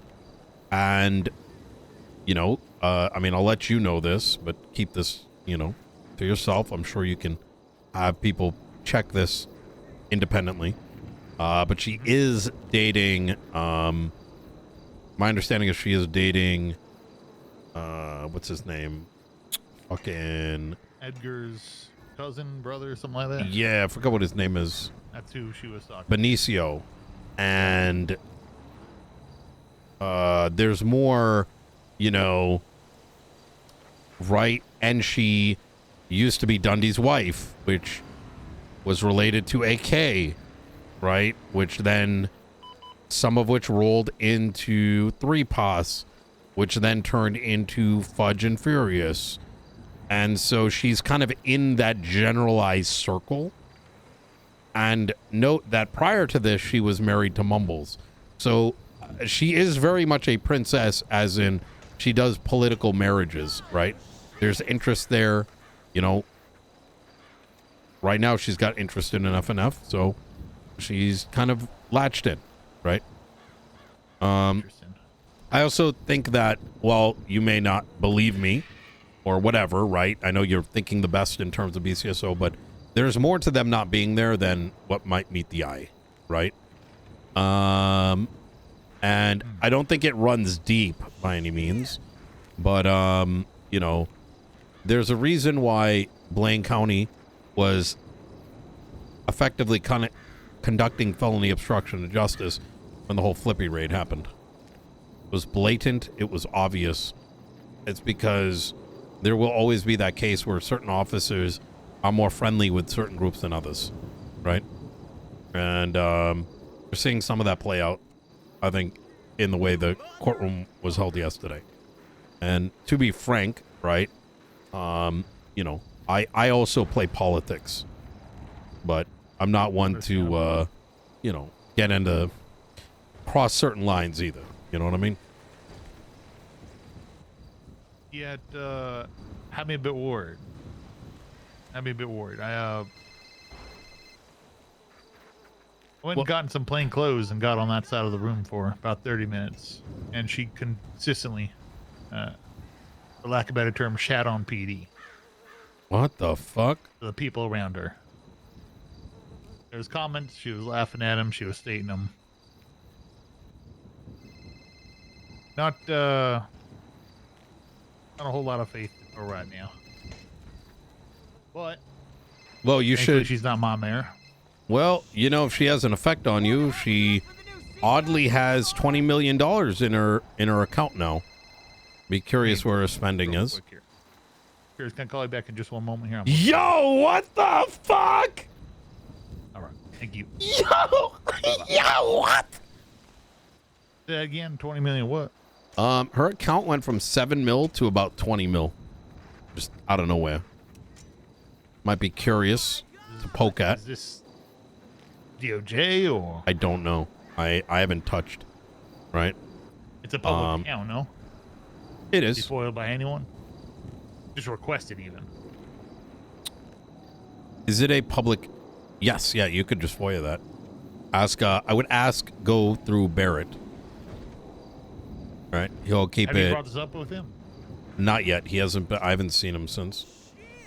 And, you know, I mean, I'll let you know this, but keep this, you know, to yourself. I'm sure you can have people check this independently. But she is dating, my understanding is she is dating, what's his name? Fucking... Edgar's cousin, brother, something like that. Yeah, I forgot what his name is. That's who she was talking. Benicio. And there's more, you know, right? And she used to be Dundee's wife, which was related to AK, right? Which then, some of which rolled into 3POS, which then turned into Fudge and Furious. And so she's kind of in that generalized circle. And note that prior to this, she was married to Mumbles. So she is very much a princess, as in she does political marriages, right? There's interest there, you know. Right now, she's got interest in an FNF, so she's kind of latched in, right? Interesting. I also think that, while you may not believe me or whatever, right? I know you're thinking the best in terms of BCSO, but there's more to them not being there than what might meet the eye, right? And I don't think it runs deep by any means, but, you know, there's a reason why Blaine County was effectively conducting felony obstruction of justice when the whole Flippy raid happened. It was blatant. It was obvious. It's because there will always be that case where certain officers are more friendly with certain groups than others, right? And we're seeing some of that play out, I think, in the way the courtroom was held yesterday. And to be frank, right, you know, I also play politics, but I'm not one to, you know, get into cross certain lines either. You know what I mean? Yet, had me a bit worried. I went and gotten some plain clothes and got on that side of the room for about 30 minutes. And she consistently, for lack of a better term, shat on PD. What the fuck? The people around her. There was comments. She was laughing at him. She was stating them. Not a whole lot of faith in her right now. But Well, you thankfully should. she's not my mayor. Well, you know, if she has an effect on you, she oddly has $20 million in her account now. Be curious where her spending Real is. quick here. Here's, can I call you back in just one moment here? Yo, what the fuck? All right. Thank you. Yo, what? Say that again. 20 million what? Her account went from 7 mil to about 20 mil. Just out of nowhere. Might be curious to poke at. Is this DOJ or? I don't know. I haven't touched. Right? It's a public account, no? It Is is. foiled by anyone? Just requested even. Is it a public? Yes, yeah, you could just FOIA that. Ask, I would ask, go through Barrett. Right? He'll keep Have it. you brought this up with him? Not yet. He hasn't been, I haven't seen him since.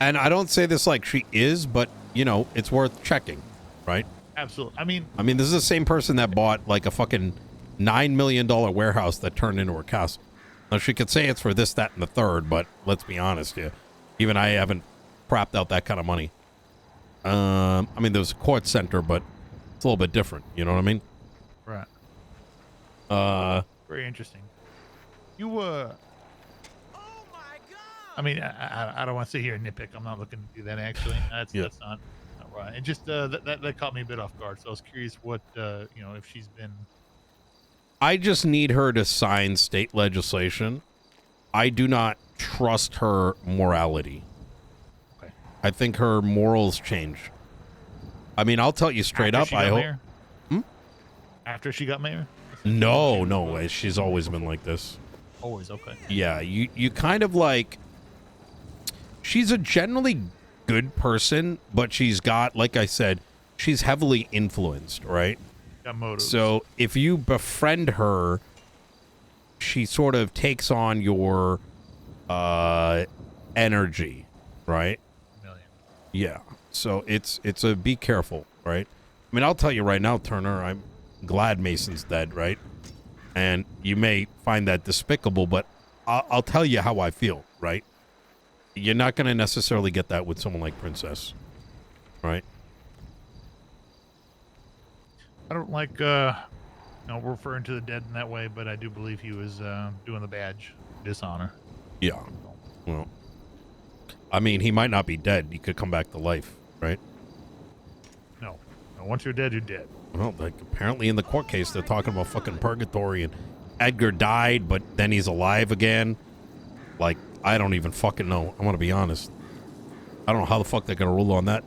And I don't say this like she is, but, you know, it's worth checking, right? Absolutely. I mean, this is the same person that bought like a fucking $9 million warehouse that turned into a castle. Now, she could say it's for this, that, and the third, but let's be honest here. Even I haven't crapped out that kind of money. I mean, there was a court center, but It's a little bit different. You know what I mean? Right. Very interesting. You Oh my god! I mean, I don't want to sit here and nitpick. I'm not looking to do that. Actually, that's not right. It just that caught me a bit off guard. So I was curious what if she's been. I just need her to sign state legislation. I do not trust her morality. Okay. I think her morals change. I mean, I'll tell you straight up. I hope. After she got mayor. No way. She's always been like this. Always okay. Yeah, you kind of like. She's a generally good person, but she's got, like I said, she's heavily influenced, right? Got motives. So if you befriend her, she sort of takes on your energy, right? Million. Yeah. So it's a be careful, right? I mean, I'll tell you right now, Turner, I'm glad Mason's dead, right? And you may find that despicable, but I'll tell you how I feel, right? You're not going to necessarily get that with someone like Princess, right? I don't like referring to the dead in that way, but I do believe he was doing the badge dishonor. Yeah. Well, I mean, he might not be dead. He could come back to life, right? No. Once you're dead, you're dead. Well, like apparently in the court case, they're talking about fucking purgatory and Edgar died, but then he's alive again. Like, I don't even fucking know. I'm going to be honest. I don't know how the fuck they're going to rule on that.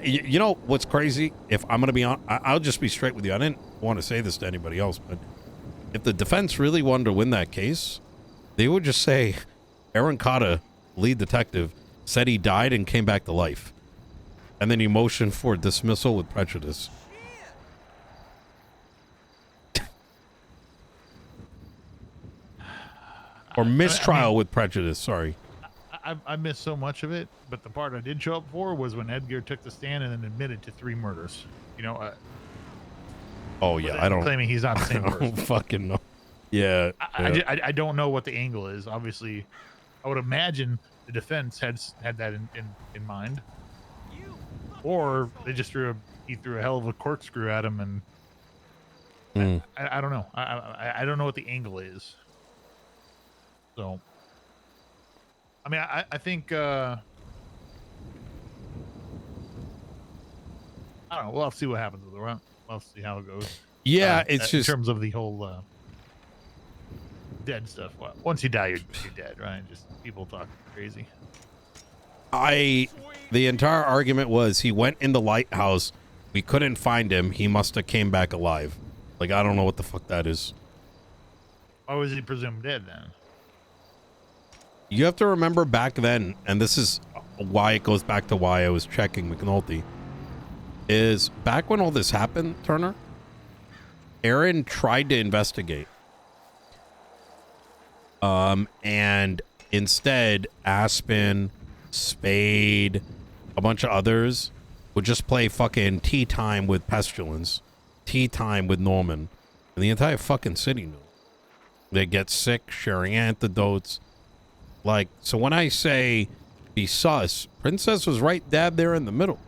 You know what's crazy? If I'm going to be on, I'll just be straight with you. I didn't want to say this to anybody else, but if the defense really wanted to win that case, they would just say Aaron Cotta, lead detective, said he died and came back to life. And then he motioned for dismissal with prejudice. Or mistrial with prejudice, sorry. I missed so much of it, but the part I did show up for was when Edgar took the stand and then admitted to 3 murders. Oh, yeah, I don't... Claiming he's not the same I person. don't fucking know. Yeah. I don't know what the angle is. Obviously, I would imagine the defense had that in mind. Or they just he threw a hell of a corkscrew at him, and I don't know. I don't know what the angle is. So, I mean, I think I don't know. We'll have to see what happens with it. We'll have to see how it goes. Yeah, it's just in terms of the whole dead stuff. Well, once you die, you're dead, right? Just people talking crazy. The entire argument was he went in the lighthouse. We couldn't find him. He must have came back alive. Like, I don't know what the fuck that is. Why was he presumed dead then? You have to remember back then, and this is why it goes back to why I was checking McNulty, is back when all this happened, Turner, Aaron tried to investigate. And instead, Aspen, Spade, a bunch of others would just play fucking tea time with Pestilence, tea time with Norman, and the entire fucking city knew. They get sick, sharing antidotes. Like, so when I say be sus, Princess was right dab there in the middle,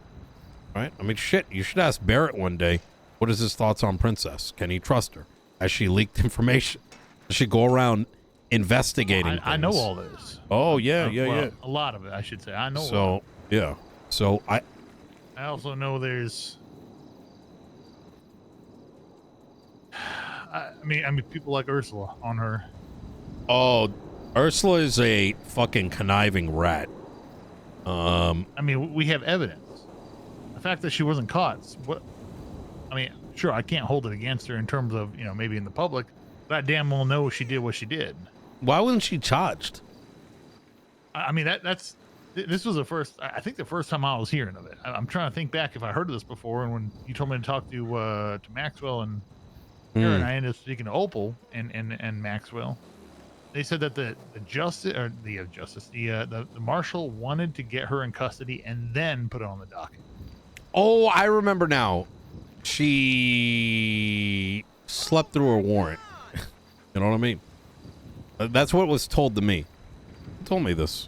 right? I mean, shit, you should ask Barrett one day, what is his thoughts on Princess? Can he trust her? Has she leaked information? Does she go around investigating I know all this. Oh, yeah, yeah. A lot of it, I should say. I know. So, yeah. So, I also know there's... I mean, people like Ursula on her. Oh, Ursula is a fucking conniving rat. I mean, we have evidence. The fact that she wasn't caught. I mean, sure, I can't hold it against her in terms of, maybe in the public, but I damn well know she did what she did. Why wasn't she charged? I mean, this was I think the first time I was hearing of it. I'm trying to think back if I heard of this before, and when you told me to talk to Maxwell and Aaron, I ended up speaking to Opal and Maxwell. They said that the marshal wanted to get her in custody and then put it on the docket. Oh, I remember now. She slept through her warrant. You know what I mean? That's what was told to me. Who told me this?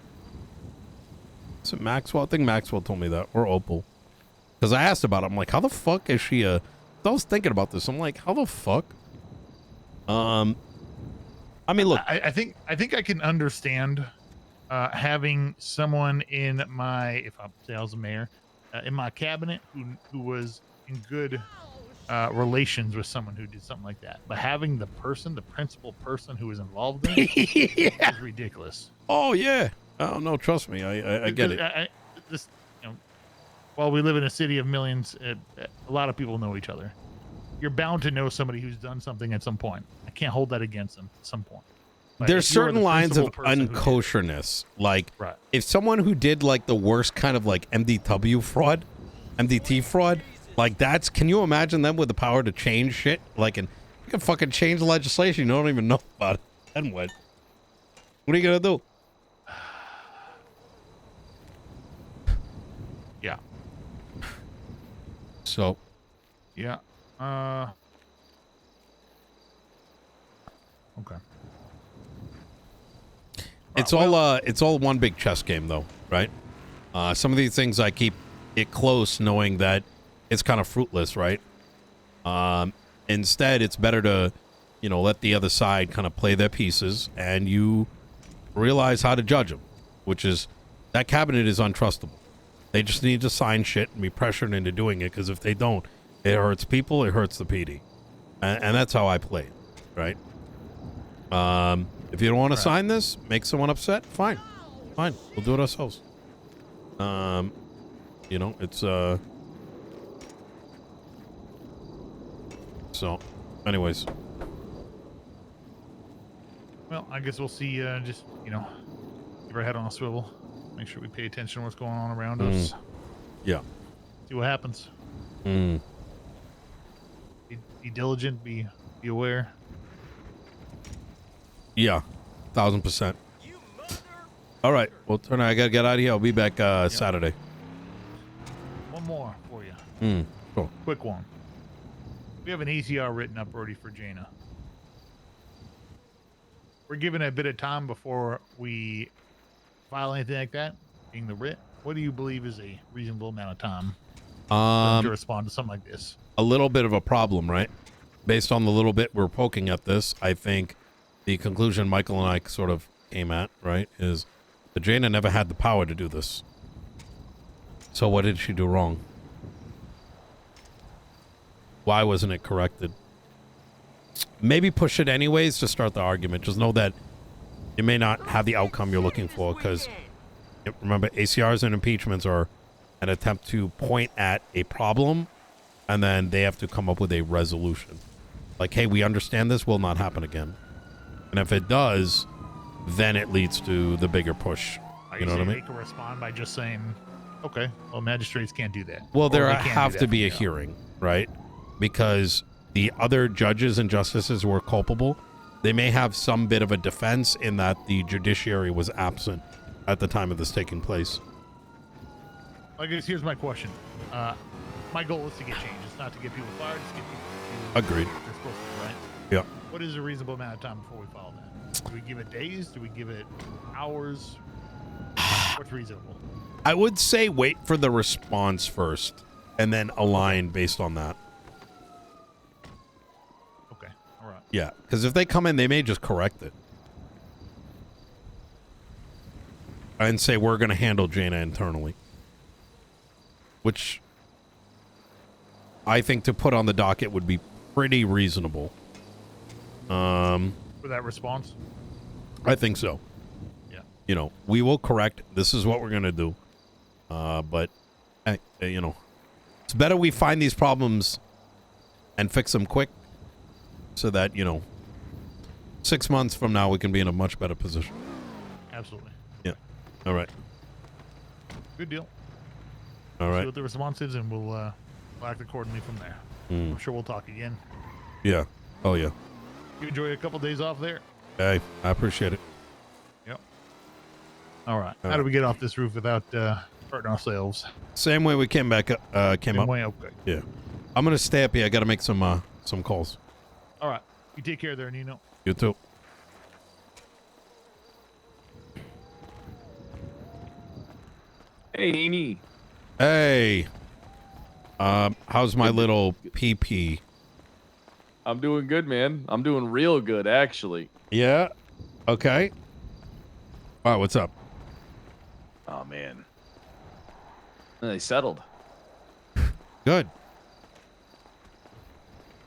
Is it Maxwell? I think Maxwell told me that. Or Opal. Because I asked about it. I'm like, how the fuck is she a I was thinking about this. I'm like, how the fuck? I mean, look. I think I can understand having someone in my, if I say I was a mayor, in my cabinet who was in good relations with someone who did something like that. But having the principal person who was involved in it Yeah. is ridiculous. Oh yeah. Oh no, trust me, I get it. This, while we live in a city of millions, a lot of people know each other. You're bound to know somebody who's done something at some point. I can't hold that against them at some point. But There's certain lines of principal person unkosherness. Like, right. if someone who did like the worst kind of like MDT fraud, like that's, can you imagine them with the power to change shit? Like, and you can fucking change the legislation. You don't even know about it. Then what? What are you gonna do? Yeah. So. Yeah. Okay. It's all one big chess game though, right? Some of these things I keep it close knowing that it's kind of fruitless, right? Instead, it's better to, let the other side kind of play their pieces and you realize how to judge them, which is that cabinet is untrustable. They just need to sign shit and be pressured into doing it, because if they don't, it hurts people, it hurts the PD. And that's how I play it, right? If you don't want to sign this, make someone upset, fine. We'll do it ourselves. It's so anyways. Well, I guess we'll see. Just keep our head on a swivel. Make sure we pay attention to what's going on around us. Yeah. See what happens. Mm. Be diligent. Be aware. Yeah, 1000%. All right. Well, Turner, I gotta get out of here. I'll be back Saturday. One more for you. Cool. Quick one. We have an ACR written up already for Jaina. We're given a bit of time before we file anything like that, being the writ. What do you believe is a reasonable amount of time to respond to something like this? A little bit of a problem, right? Based on the little bit we're poking at this, I think the conclusion Michael and I sort of came at, right, is that Jaina never had the power to do this. So what did she do wrong? Why wasn't it corrected? Maybe push it anyways to start the argument. Just know that you may not have the outcome you're looking for, because remember, ACRs and impeachments are an attempt to point at a problem and then they have to come up with a resolution. Like, hey, we understand this will not happen again. And if it does, then it leads to the bigger push. You know what I mean? They can respond by just saying, okay, well, magistrates can't do that. Well, there have to be a hearing, right? Because the other judges and justices who are culpable, they may have some bit of a defense in that the judiciary was absent at the time of this taking place. I guess here's my question. My goal is to get change. It's not to get people fired. It's to get people to Agreed. do what they're supposed to do, right? Yeah. What is a reasonable amount of time before we file that? Do we give it days? Do we give it hours? What's reasonable? I would say wait for the response first and then align based on that. Okay. All right. Yeah, because if they come in, they may just correct it and say, we're going to handle Jaina internally. Which I think to put on the docket would be pretty reasonable. For that response? I think so. Yeah. We will correct. This is what we're going to do. But, it's better we find these problems and fix them quick so that, 6 months from now we can be in a much better position. Absolutely. Yeah. All right. Good deal. All right. See what the response is, and we'll act accordingly from there. I'm sure we'll talk again. Yeah. Oh, yeah. You enjoy a couple days off there? Hey, I appreciate it. Yep. All right. How do we get off this roof without hurting ourselves? Same way we came up. Same way? Okay. Yeah. I'm going to stay up here. I got to make some calls. All right. You take care there, Nino. You too. Hey, Amy. Hey. How's my little PP? I'm doing good, man. I'm doing real good, actually. Yeah. Okay. All right. What's up? Oh man. They settled. Good.